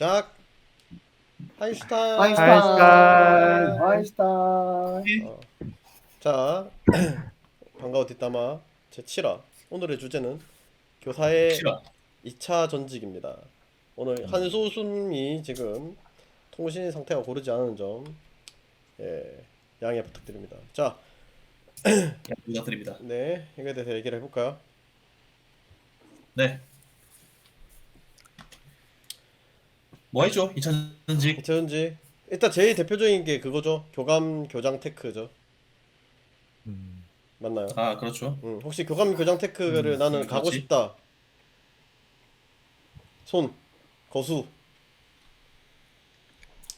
시작. 하이슈타인. 하이스타인. 하이스타인. 어. 자, 반가워 뒷담화 제7화. 오늘의 주제는 교사의 싫어. 2차 전직입니다. 오늘 한소순이 지금 통신 상태가 고르지 않은 점 양해 부탁드립니다. 자, 부탁드립니다. 네, 이거에 대해서 얘기를 해볼까요? 네. 뭐 했죠? 2차 전직. 2차 전직. 일단 제일 대표적인 게 그거죠. 교감 교장 테크죠. 맞나요? 아, 그렇죠. 혹시 교감 교장 테크를 나는 가고 그렇지. 싶다. 손, 거수.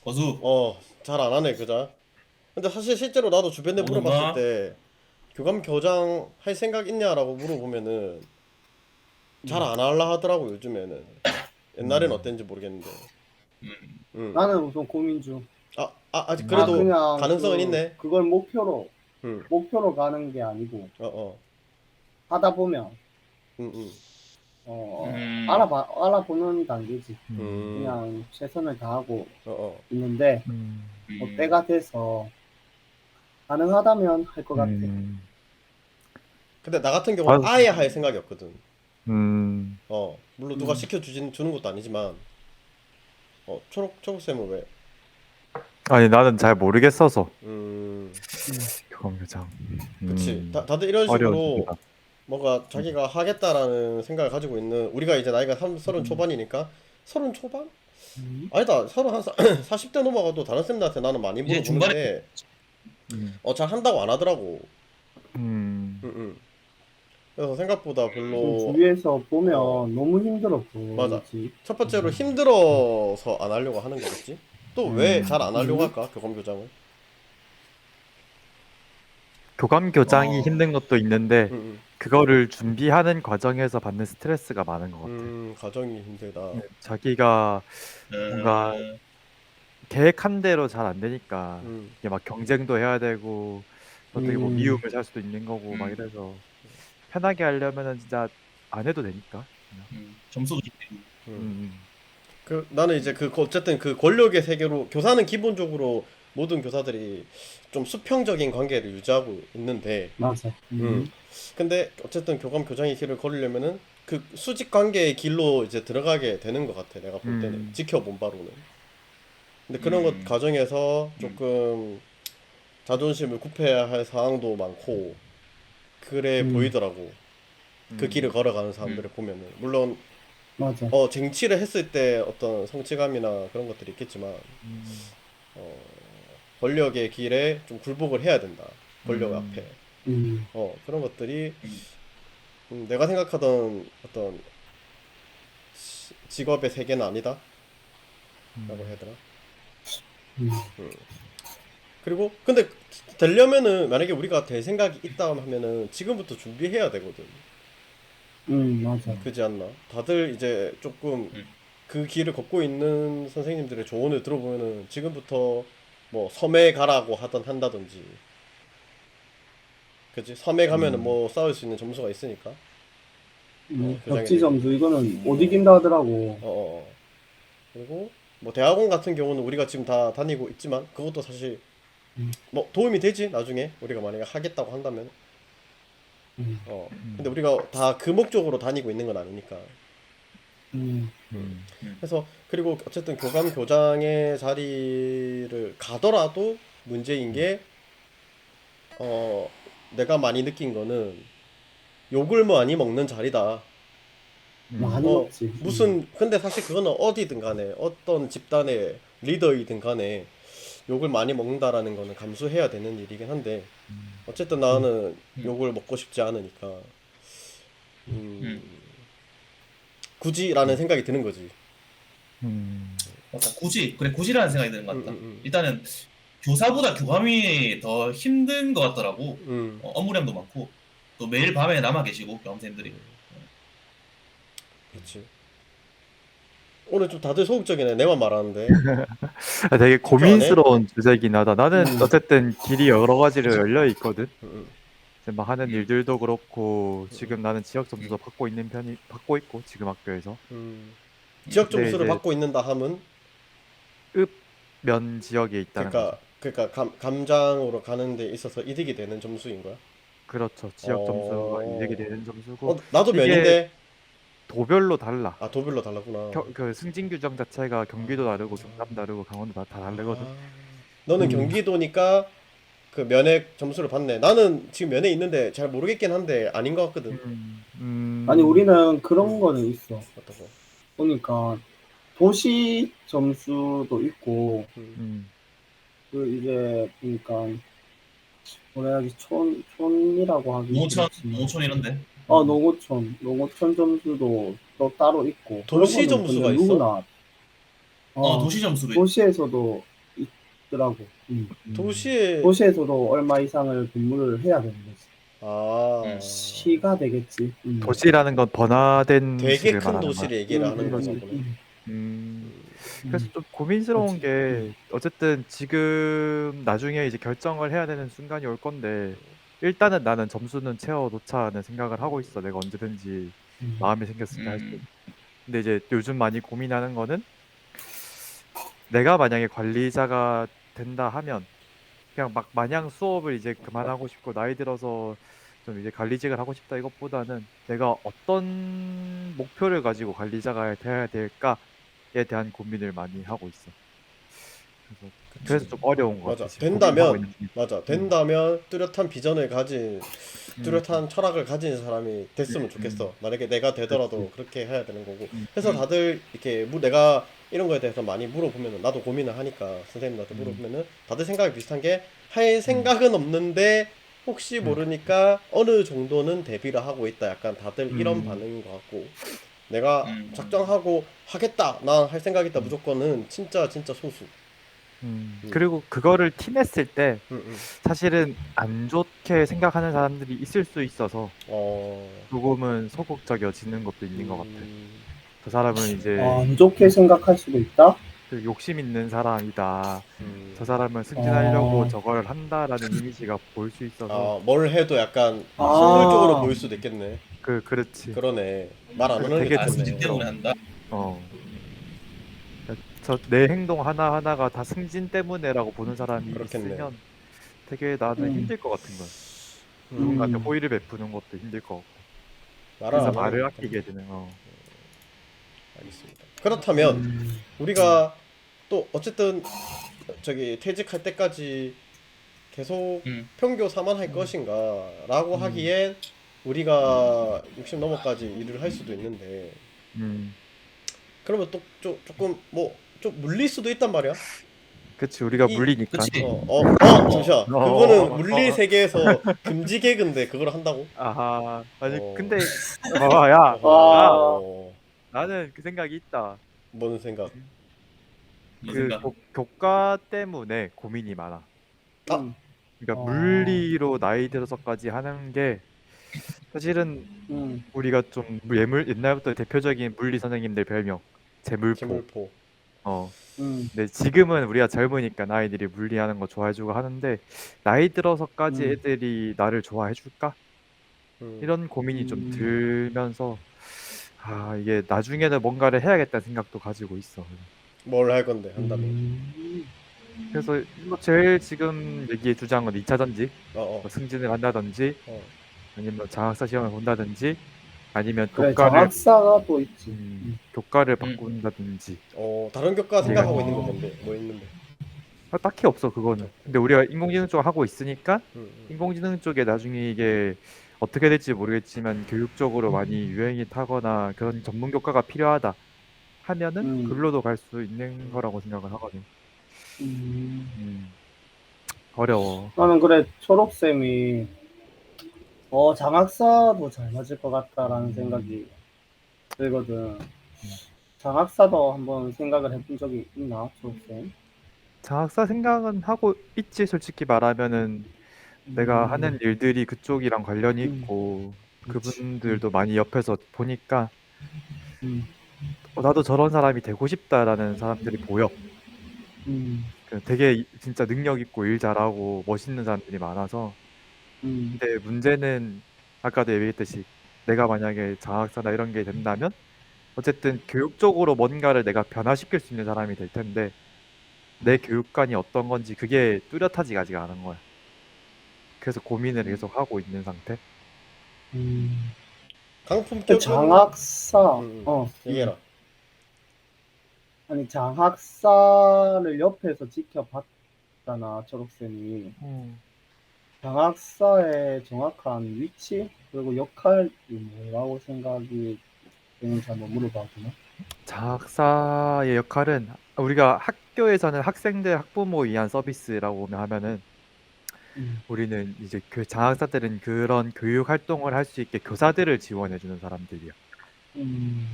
거수. 잘 안 하네, 그자. 근데 사실 실제로 나도 주변에 오는가? 물어봤을 때 교감 교장 할 생각 있냐라고 물어보면은 잘 안 할라 하더라고, 요즘에는. 옛날엔 어땠는지 모르겠는데. 음. 나는 우선 고민 중. 아직 그래도 그냥 가능성은 있네. 그걸 목표로 음. 가는 게 아니고 어. 하다 보면 음. 알아보는 단계지. 음. 그냥 최선을 다하고 어. 있는데 뭐 때가 돼서 가능하다면 할 것 같아. 근데 나 같은 경우는 아예 할 생각이 없거든. 물론 누가 음. 주는 것도 아니지만 초록쌤은 왜? 아니 나는 잘 모르겠어서 음. 교감 교장. 그치. 다들 이런 어려운 식으로 주제다. 뭔가 자기가 하겠다라는 생각을 가지고 있는, 우리가 이제 나이가 30 초반이니까 30 초반? 아니다. 40대 넘어가도 다른 쌤들한테 나는 많이 이제 물어보는데 잘 한다고 안 하더라고. 그래서 생각보다 좀 별로. 주위에서 보면 어. 너무 힘들어 맞아. 보이지. 첫 번째로 힘들어서 안 하려고 하는 거겠지? 또 왜 잘 안 하려고 할까? 교감 교장을? 교감 교장이 어. 힘든 것도 있는데 음. 그거를 준비하는 과정에서 받는 스트레스가 많은 것 같아. 가정이 힘들다. 자기가 뭔가 음. 계획한 대로 잘 안 되니까 이게 막 경쟁도 해야 되고 어떻게 뭐 미움을 살 수도 있는 거고 막 이래서 편하게 하려면은 진짜 안 해도 되니까. 점수도 좋고. 나는 이제 어쨌든 그 권력의 세계로, 교사는 기본적으로 모든 교사들이 좀 수평적인 관계를 유지하고 있는데, 맞아. 근데 어쨌든 교감 교장의 길을 걸으려면은 그 수직 관계의 길로 이제 들어가게 되는 것 같아, 내가 볼 때는. 지켜본 바로는. 근데 그런 것 과정에서 조금 자존심을 굽혀야 할 상황도 많고 그래 보이더라고. 그 길을 걸어가는 사람들을 보면은. 물론 맞아. 쟁취를 했을 때 어떤 성취감이나 그런 것들이 있겠지만 권력의 길에 좀 굴복을 해야 된다. 권력 앞에. 그런 것들이 내가 생각하던 어떤 직업의 세계는 아니다 라고 해야 되나. 그리고 근데 되려면은, 만약에 우리가 될 생각이 있다 하면은 지금부터 준비해야 되거든. 맞아. 그지 않나? 다들 이제 조금 그 길을 걷고 있는 선생님들의 조언을 들어보면은 지금부터 뭐 섬에 가라고 한다든지, 그치? 섬에 가면은 뭐 쌓을 수 있는 점수가 있으니까. 벽지 점수 이거는 못 어. 이긴다 하더라고. 그리고 뭐 대학원 같은 경우는 우리가 지금 다 다니고 있지만 그것도 사실 뭐 도움이 되지, 나중에 우리가 만약에 하겠다고 한다면. 근데 우리가 다 그 목적으로 다니고 있는 건 아니니까. 그래서 그리고 어쨌든 교감 교장의 자리를 가더라도 문제인 게, 내가 많이 느낀 거는 욕을 많이 먹는 자리다. 많이 먹지. 근데 사실 그거는 어디든 간에, 어떤 집단의 리더이든 간에 욕을 많이 먹는다라는 거는 감수해야 되는 일이긴 한데, 어쨌든 나는 욕을 먹고 싶지 않으니까 굳이라는 생각이 드는 거지. 맞아. 굳이라는 생각이 드는 것 같다. 일단은 교사보다 교감이 더 힘든 것 같더라고. 업무량도 많고 또 매일 밤에 남아 계시고 교감생들이. 그렇지. 오늘 좀 다들 소극적이네. 내만 말하는데. 되게 집중 안 해? 고민스러운 주제긴 하다. 나는 어쨌든 길이 여러 가지로 열려 있거든. 이제 막 하는 일들도 그렇고 지금 나는 지역 점수도 받고 있고 지금 학교에서. 지역 근데 점수를 이제 받고 있는다 함은 읍면 지역에 있다는 거죠. 그러니까 감장으로 가는 데 있어서 이득이 되는 점수인 거야? 그렇죠. 지역 점수가 이득이 어. 되는 점수고 나도 이게 면인데. 도별로 달라. 아, 도별로 달라구나. 그 승진 규정 자체가 경기도 다르고 경남 다르고 강원도 다 다르거든. 아, 너는 경기도니까 그 면회 점수를 받네. 나는 지금 면회 있는데 잘 모르겠긴 한데 아닌 것 같거든. 아니 우리는 그런 거는 있어. 어떠고? 보니까 도시 점수도 있고 그 이제 그러니까 뭐라 해야지 촌이라고 하기 농어촌 그렇지만 농어촌 이런데. 농어촌 점수도 또 따로 있고 도시 그런 거는 점수가 근데 있어? 누구나 도시 점수도 도시에서도 있더라고. 도시에 도시에서도 얼마 이상을 근무를 해야 되는 거지. 아, 시가 되겠지. 도시라는 건 번화된 되게 식을 큰 말하는 거야. 도시를 얘기를 하는 거지 보네. 그래서 좀 고민스러운 그렇지. 게 어쨌든 지금 나중에 이제 결정을 해야 되는 순간이 올 건데 일단은 나는 점수는 채워놓자는 생각을 하고 있어. 내가 언제든지 마음이 생겼을 때 할 수 있는. 근데 이제 요즘 많이 고민하는 거는 내가 만약에 관리자가 된다 하면 그냥 막 마냥 수업을 이제 그만하고 싶고 나이 들어서 좀 이제 관리직을 하고 싶다 이것보다는 내가 어떤 목표를 가지고 관리자가 돼야 될까에 대한 고민을 많이 하고 있어. 그래서 좀 어려운 것 맞아. 같아. 지금 고민하고 된다면 있는 중이야. 맞아. 된다면 뚜렷한 비전을 가진 뚜렷한 철학을 가진 사람이 됐으면 좋겠어. 만약에 내가 되더라도 그렇게 해야 되는 거고. 그래서 다들 이렇게 내가 이런 거에 대해서 많이 물어보면은 나도 고민을 하니까 선생님한테 물어보면은 다들 생각이 비슷한 게 할 생각은 없는데 혹시 모르니까 어느 정도는 대비를 하고 있다. 약간 다들 이런 반응인 것 같고. 내가 작정하고 하겠다. 난 할 생각 있다. 무조건은 진짜 소수. 그리고 그거를 티냈을 때 음. 사실은 안 좋게 생각하는 사람들이 있을 수 있어서 조금은 소극적이어지는 것도 있는 것 같아. 저 사람은 이제 안 좋게 생각할 수도 있다. 그 욕심 있는 사람이다. 저 사람은 승진하려고 저걸 한다라는 이미지가 보일 수 있어서 뭘 해도 약간 속물적으로 보일 수도 있겠네. 그렇지. 그러네. 말 안 하는 게 되게 낫겠네. 승진 때문에 한다. 저 내 행동 하나하나가 다 승진 때문에라고 보는 사람이 그렇겠네. 있으면 되게 나는 힘들 것 같은 거야. 음. 누군가한테 호의를 베푸는 것도 힘들 것 같고. 말을 그래서 안 하는 말을 게 아끼게 되는 알겠습니다. 그렇다면 우리가 또 어쨌든 저기 퇴직할 때까지 계속 평교 4만 할 것인가라고 하기엔 우리가 60 넘어까지 일을 할 수도 있는데 그러면 또 조금 뭐 좀 물릴 수도 있단 말이야. 그치 우리가 물리니까. 그치. 잠시만. 그거는 물리 세계에서 금지 개그인데 그걸 한다고? 아니 어. 근데 야 나는 그 생각이 있다. 뭔 생각? 그 교과 때문에 고민이 많아. 그러니까 물리로 나이 들어서까지 하는 게 사실은 우리가 좀 옛날부터 대표적인 물리 선생님들 별명 재물포. 근데 지금은 우리가 젊으니까 아이들이 물리하는 거 좋아해주고 하는데 나이 들어서까지 애들이 나를 좋아해줄까? 이런 고민이 좀 들면서 이게 나중에는 뭔가를 해야겠다는 생각도 가지고 있어. 뭘 할 건데 한다면? 그래서 뭐 제일 지금 얘기해 주장은 2차 전직, 어. 승진을 한다든지, 아니면 장학사 시험을 본다든지, 아니면 장학사가 또 있지. 교과를 바꾼다든지. 다른 교과 생각하고 있는 거 뭔데? 뭐 있는데? 딱히 없어 그거는. 근데 우리가 인공지능 쪽 하고 있으니까 인공지능 쪽에 나중에 이게 어떻게 될지 모르겠지만 교육적으로 많이 유행이 타거나 그런 전문 교과가 필요하다 하면은 글로도 갈 수 있는 거라고 생각을 하거든. 어려워. 나는 그래 초록쌤이 장학사도 잘 맞을 것 같다라는 생각이 들거든. 장학사도 한번 생각을 해본 적이 있나, 초록쌤? 장학사 생각은 하고 있지. 솔직히 말하면은 내가 하는 일들이 그쪽이랑 관련이 있고 그분들도 많이 옆에서 보니까 나도 저런 사람이 되고 싶다라는 사람들이 보여. 되게 진짜 능력 있고 일 잘하고 멋있는 사람들이 많아서. 근데 문제는 아까도 얘기했듯이 내가 만약에 장학사나 이런 게 된다면 어쨌든 교육적으로 뭔가를 내가 변화시킬 수 있는 사람이 될 텐데 내 교육관이 어떤 건지 그게 뚜렷하지가 아직 않은 거야. 그래서 고민을 계속 하고 있는 상태. 강품격은 장학사, 얘기해라. 아니, 장학사를 옆에서 지켜봤잖아, 초록쌤이. 장학사의 정확한 위치, 그리고 역할이 뭐라고 생각이 되는지 한번 물어봐도 되나? 장학사의 역할은 우리가 학교에서는 학생들 학부모 위한 서비스라고 하면은 우리는 이제 그 장학사들은 그런 교육 활동을 할 수 있게 교사들을 지원해주는 사람들이야.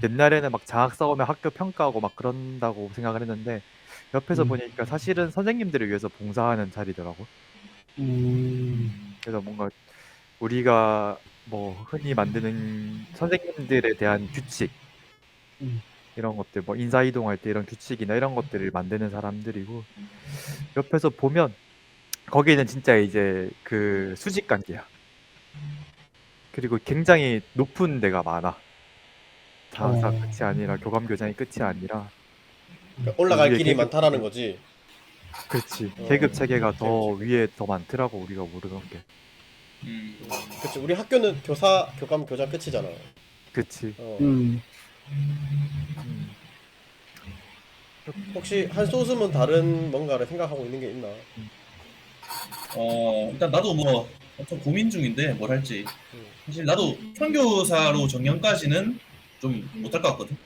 옛날에는 막 장학사 오면 학교 평가하고 막 그런다고 생각을 했는데 옆에서 보니까 사실은 선생님들을 위해서 봉사하는 자리더라고. 그래서 뭔가 우리가 뭐 흔히 만드는 선생님들에 대한 규칙 이런 것들 뭐 인사이동할 때 이런 규칙이나 이런 것들을 만드는 사람들이고 옆에서 보면 거기는 진짜 이제 그 수직 관계야. 그리고 굉장히 높은 데가 많아. 장사 끝이 아니라 교감 교장이 끝이 아니라 그러니까 올라갈 위에 길이 많다라는 거지. 그렇지. 계급 체계가 더 계급 체계. 위에 더 많더라고 우리가 모르는 게. 그치. 우리 학교는 교사, 교감, 교장 끝이잖아. 그치. 혹시 한 소스면 다른 뭔가를 생각하고 있는 게 있나? 일단 나도 뭐 좀 고민 중인데 뭘 할지. 사실 나도 평교사로 정년까지는 좀 못할 것 같거든.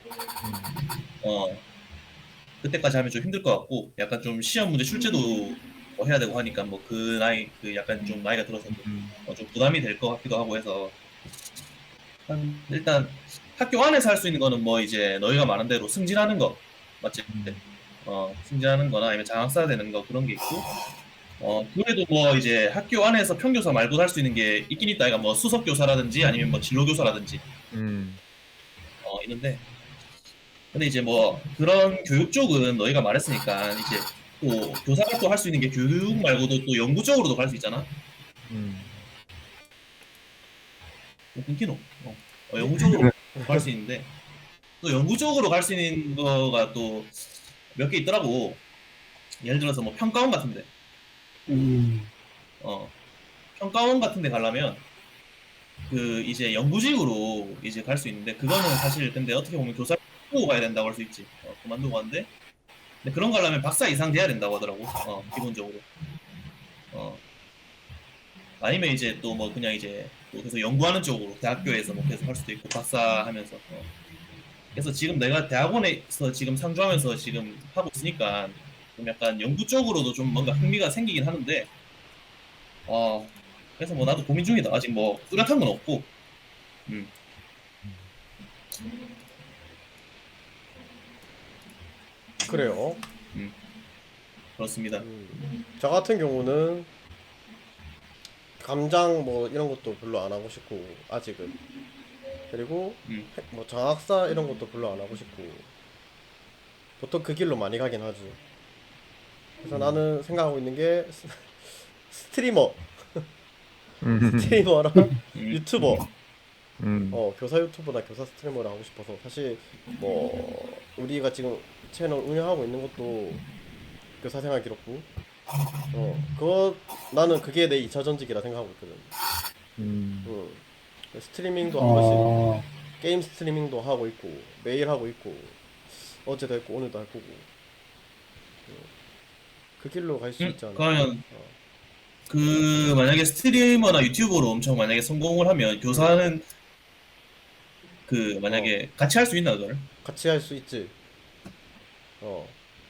그때까지 하면 좀 힘들 것 같고, 약간 좀 시험 문제 출제도 뭐 해야 되고 하니까 뭐 그 나이 그 약간 좀 나이가 들어서 좀 부담이 될 것 같기도 하고 해서 일단 학교 안에서 할 수 있는 거는 뭐 이제 너희가 말한 대로 승진하는 거 맞지? 승진하는 거나 아니면 장학사 되는 거 그런 게 있고 그래도 뭐 이제 학교 안에서 평교사 말고 할 수 있는 게 있긴 있다. 그러니까 뭐 수석 교사라든지 아니면 뭐 진로 교사라든지 있는데 근데 이제 뭐 그런 교육 쪽은 너희가 말했으니까 이제 또 교사가 또 할 수 있는 게 교육 말고도 또 연구 쪽으로도 갈 수 있잖아. 끊기노. 연구 쪽으로 갈 수 있는데 또 연구 쪽으로 갈 수 있는 거가 또 몇 개 있더라고. 예를 들어서 뭐 평가원 같은데. 평가원 같은데 가려면 그 이제 연구직으로 이제 갈 수 있는데 그거는 사실 근데 어떻게 보면 교사 그만두고 가야 된다고 할 수 있지. 그만두고 가는데 근데 그런 거 하려면 박사 이상 돼야 된다고 하더라고. 기본적으로. 아니면 이제 또 뭐 그냥 이제 또 계속 연구하는 쪽으로 대학교에서 뭐 계속 할 수도 있고 박사 하면서. 그래서 지금 내가 대학원에서 지금 상주하면서 지금 하고 있으니까 좀 약간 연구 쪽으로도 좀 뭔가 흥미가 생기긴 하는데 그래서 뭐 나도 고민 중이다. 아직 뭐 뚜렷한 건 없고. 그래요. 그렇습니다. 저 같은 경우는 감장 뭐 이런 것도 별로 안 하고 싶고 아직은. 그리고 뭐 장학사 이런 것도 별로 안 하고 싶고 보통 그 길로 많이 가긴 하지. 그래서 나는 생각하고 있는 게 스트리머 스트리머랑 유튜버 교사 유튜버나 교사 스트리머를 하고 싶어서 사실 뭐 우리가 지금 채널 운영하고 있는 것도 교사 생활 기록부 그거 나는 그게 내 2차 전직이라 생각하고 있거든. 스트리밍도 하고 있으니까 게임 스트리밍도 하고 있고 매일 하고 있고 어제도 했고 오늘도 할 거고 그 길로 갈 수 있지 않을까. 그러면 그 만약에 스트리머나 유튜버로 엄청 만약에 성공을 하면 교사는 그 만약에 같이 할 수 있나 그걸? 같이 할 수 있지.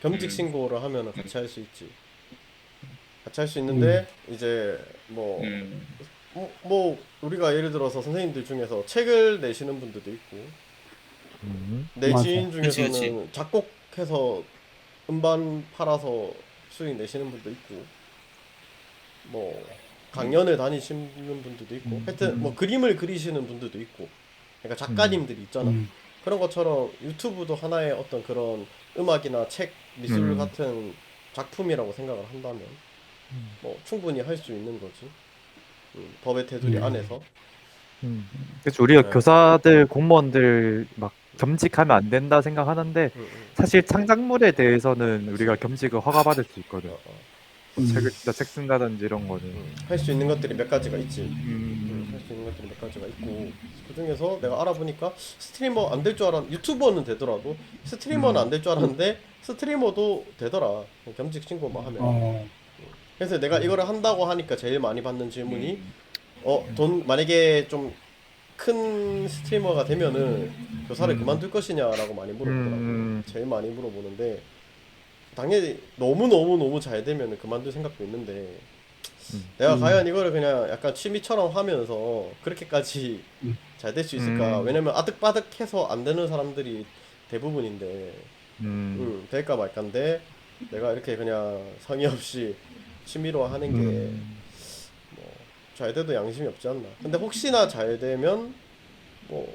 겸직 신고를 하면은 같이 할 수 있지. 같이 할 수 있는데 이제 뭐 우리가 예를 들어서 선생님들 중에서 책을 내시는 분들도 있고 내 맞아. 지인 중에서는 그치. 작곡해서 음반 팔아서 수익 내시는 분도 있고 뭐 강연을 다니시는 분들도 있고 하여튼 뭐 그림을 그리시는 분들도 있고 그러니까 작가님들이 있잖아. 그런 것처럼 유튜브도 하나의 어떤 그런 음악이나 책, 미술 같은 작품이라고 생각을 한다면 뭐 충분히 할 수 있는 거지. 법의 테두리 안에서. 그래서 우리가 네. 교사들 공무원들 막 겸직하면 안 된다 생각하는데 사실 창작물에 대해서는 우리가 겸직을 허가받을 수 있거든. 책을 진짜 책 쓴다든지 이런 거는. 할 수 있는 것들이 몇 가지가 있지. 할 음, 수 있는 것들이 몇 가지가 있고 그 중에서 내가 알아보니까 스트리머 안 될 줄 알았는데 유튜버는 되더라도 스트리머는 안 될 줄 알았는데 스트리머도 되더라. 겸직 신고만 하면. 어, 그래서 내가 이거를 한다고 하니까 제일 많이 받는 질문이 돈 만약에 좀 큰 스트리머가 되면은 교사를 그만둘 것이냐라고 많이 물어보더라고. 제일 많이 물어보는데 당연히 너무 잘 되면은 그만둘 생각도 있는데 내가 과연 이거를 그냥 약간 취미처럼 하면서 그렇게까지 잘 될 수 있을까? 왜냐면 아득바득해서 안 되는 사람들이 대부분인데 될까 말까인데 내가 이렇게 그냥 성의 없이 취미로 하는 게 뭐 잘 돼도 양심이 없지 않나. 근데 혹시나 잘 되면 뭐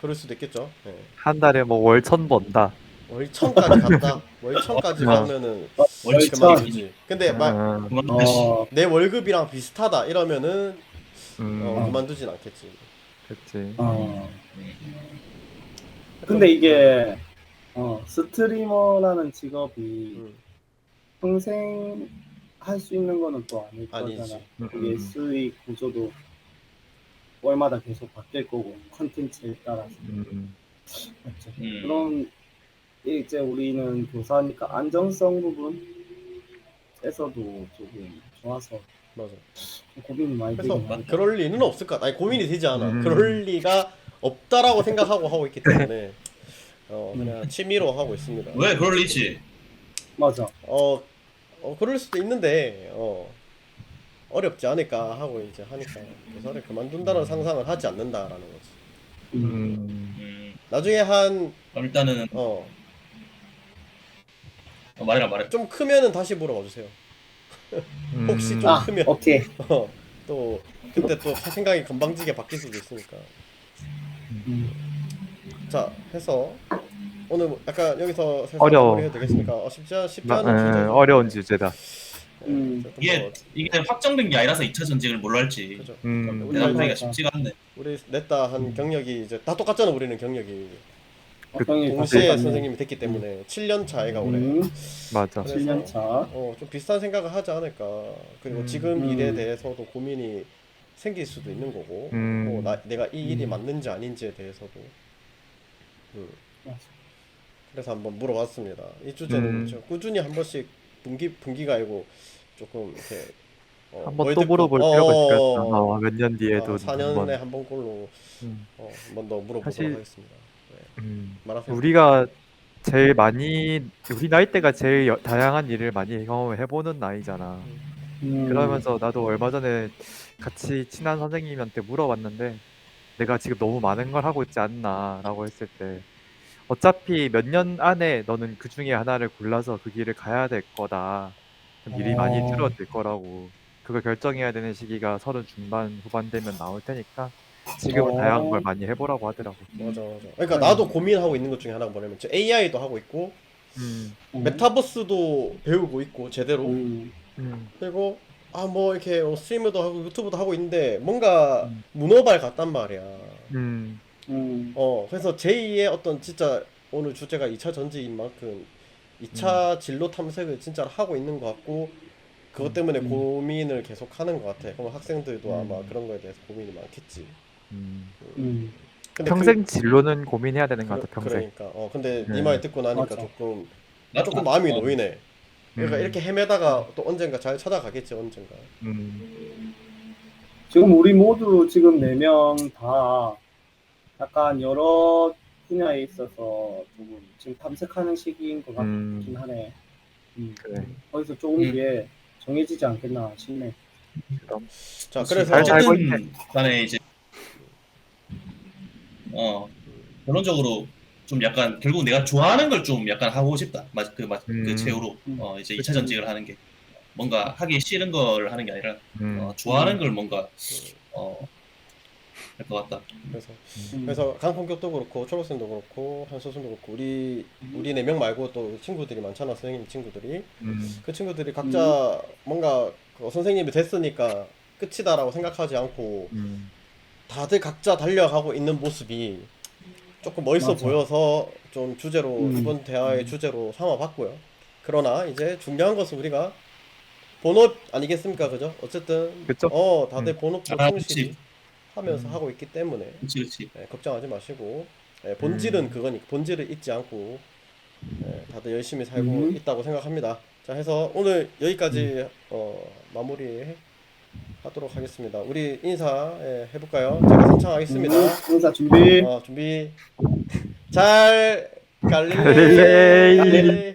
그럴 수도 있겠죠. 예. 한 달에 뭐 월천 번다. 월천까지 갔다. 월천까지 어. 가면은 월천. 그만두지. 근데 막 어, 내 월급이랑 비슷하다 이러면은 음, 그만두진 않겠지. 그치. 어. 근데 이게 스트리머라는 직업이 음, 평생 할 수 있는 거는 또 아닐 아니지. 거잖아. 그게 수익 구조도 월마다 계속 바뀔 거고 컨텐츠에 따라서. 맞죠? 그럼 이제 우리는 교사니까 안정성 부분에서도 조금 좋아서 맞아. 고민이 많이 그래서 되긴 한다. 그럴 리는 없을 것 같아. 아니 고민이 되지 않아. 음. 그럴 리가 없다라고 생각하고 하고 있기 때문에 그냥 취미로 하고 있습니다. 왜 그럴 리지? 맞아. 그럴 수도 있는데 어렵지 않을까 하고 이제 하니까 교사를 그만둔다는 상상을 하지 않는다라는 거지. 나중에 한 그럼 일단은 말해라. 좀 크면은 다시 물어봐 주세요. 혹시 좀 크면 오케이. 또 그때 또 생각이 건방지게 바뀔 수도 있으니까. 자 해서 오늘 뭐 약간 여기서 살짝 어려워. 마무리해도 되겠습니까? 쉽지 않은 주제죠. 어려운 주제다. 이게 확정된 게 아니라서 2차 전직을 뭘로 할지 그죠. 대답하기가 쉽지가 않네. 우리 냈다 한 경력이 이제 다 똑같잖아. 우리는 경력이 형이 동시에 바꿨네. 선생님이 됐기 때문에 7년 차이가 올해. 맞아. 그래서 7년 차. 좀 비슷한 생각을 하지 않을까. 그리고 지금 일에 대해서도 고민이 생길 수도 있는 거고, 뭐 내가 이 일이 맞는지 아닌지에 대해서도. 맞아. 그래서 한번 물어봤습니다. 이 주제는 꾸준히 한 번씩 분기가 아니고 조금 이렇게 한번 또 물어볼 필요가 있을 것 같다. 몇 년 뒤에도 4년에 한 번 꼴로 한번 더 물어보도록 사실- 하겠습니다. 말하세요. 우리가 제일 많이 우리 나이대가 제일 다양한 일을 많이 경험해보는 나이잖아. 그러면서 나도 얼마 전에 같이 친한 선생님한테 물어봤는데 내가 지금 너무 많은 걸 하고 있지 않나라고 했을 때 어차피 몇 년 안에 너는 그 중에 하나를 골라서 그 길을 가야 될 거다. 그럼 일이 많이 줄어들 거라고. 그걸 결정해야 되는 시기가 30 중반 후반 되면 나올 테니까 지금은 다양한 걸 많이 해보라고 하더라고. 맞아. 그러니까 나도 고민하고 있는 것 중에 하나가 뭐냐면 저 AI도 하고 있고 메타버스도 배우고 있고 제대로 그리고 뭐 이렇게 스트리머도 하고 유튜브도 하고 있는데 뭔가 문어발 같단 말이야. 그래서 제2의 어떤 진짜 오늘 주제가 2차 전지인 만큼 2차 진로 탐색을 진짜 하고 있는 것 같고 그것 때문에 고민을 계속 하는 것 같아. 그럼 학생들도 아마 그런 거에 대해서 고민이 많겠지. 근데 평생 진로는 고민해야 되는 것 같아. 평생. 그러니까 근데 네 말 듣고 나니까 맞아. 조금 마음이 놓이네. 그러니까 이렇게 헤매다가 또 언젠가 잘 찾아가겠지 언젠가. 지금 우리 모두 지금 4명 다 약간 여러 분야에 있어서 조금 지금 탐색하는 시기인 것 같긴 하네. 그래. 거기서 조금 뒤에 정해지지 않겠나 싶네. 자 그래서 어쨌든 간에 이제 결론적으로 좀 약간 결국 내가 좋아하는 걸 좀 약간 하고 싶다. 그 최후로 이제 2차 전직을 하는 게 뭔가 하기 싫은 걸 하는 게 아니라 좋아하는 걸 뭔가 할 것 같다. 그래서 강풍격도 그렇고 초록쌤도 그렇고 한소순도 그렇고 우리 4명 말고 또 친구들이 많잖아. 선생님 친구들이 그 친구들이 각자 뭔가 선생님이 됐으니까 끝이다라고 생각하지 않고 다들 각자 달려가고 있는 모습이 조금 멋있어 맞아. 보여서 좀 주제로 이번 대화의 음. 주제로 삼아봤고요. 그러나 이제 중요한 것은 우리가 본업 아니겠습니까, 그죠? 어쨌든 그쵸? 다들 본업도 아, 충실히 그치. 하면서 하고 있기 때문에 그치. 걱정하지 마시고 본질은 그거니까 본질을 잊지 않고 다들 열심히 살고 있다고 생각합니다. 자, 해서 오늘 여기까지 마무리 하도록 하겠습니다. 우리 인사 해볼까요? 제가 선창하겠습니다. 인사 준비. 준비 잘 갈릴레이 갈릴레이. 갈릴레이